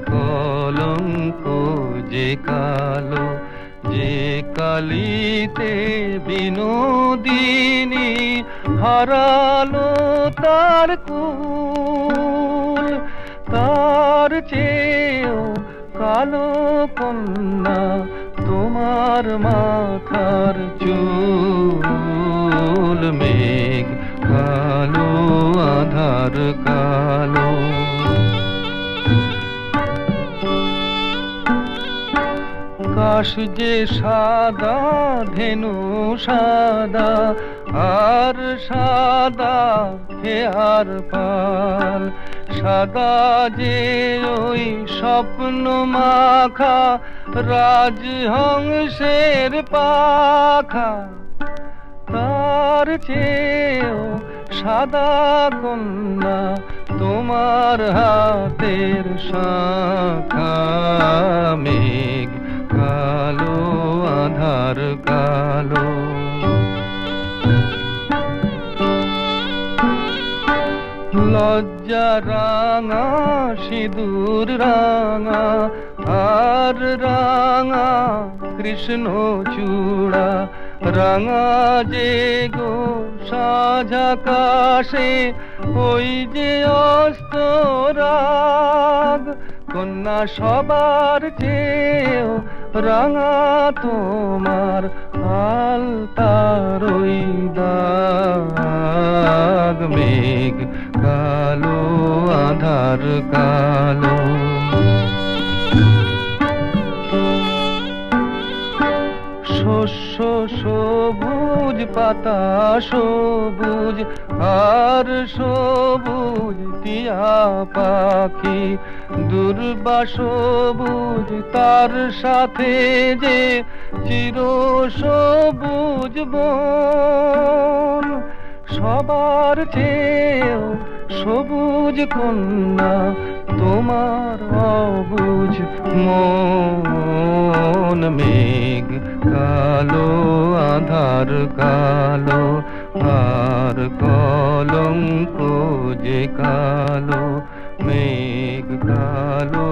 কলঙ্ক যে কালো, যে কালিতে বিনোদিনী হারালো তার কুল। তার চেয়েও কালো কন্যা তোমার মাথার চুল। মেঘ কালো, আধার কালো। কাশ যে সাদা, ধেনু সাদা, আর সাদা হেয়ার পাল। সাদা যে ওই স্বপ্ন মাখা রাজহংসের পাখা। তার চেয়েও সাদা কন্যা তোমার হাতের শাখা। মেঘ কালো, আধার কালো। লজ্জা রাঙা, সিঁদুর রাঙা, আর রাঙা কৃষ্ণ চূড়া। রাঙা যে গো সাঁঝ আকাশে ওই যে অস্তরাগ। কন্যা সবার চেয়েও রাঙা তোমার আলতার ওই দাগ। মেঘ কালো, আধার কালো। শস্য সবুজ, পাতা সবুজ, আর সবুজ টিয়া পাখি। দুর্বা সবুজ, তার সাথে যে চির সবুজ বন। সবার চেয়েও সবুজ কন্যা তোমার অবুঝ মন। মেঘ কালো, আধার কালো, আর কলঙ্ক যে কালো। মেঘ কালো,